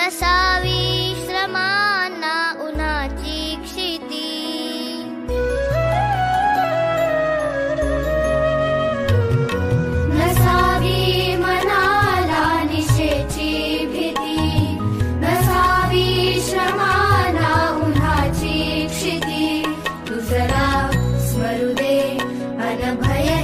नसावी श्रमांना उन्हाची क्षिती नसावी मनाला निशेची भीती नसावी श्रमाना उन्हाची क्षिती दुसरा स्मरू दे अनभय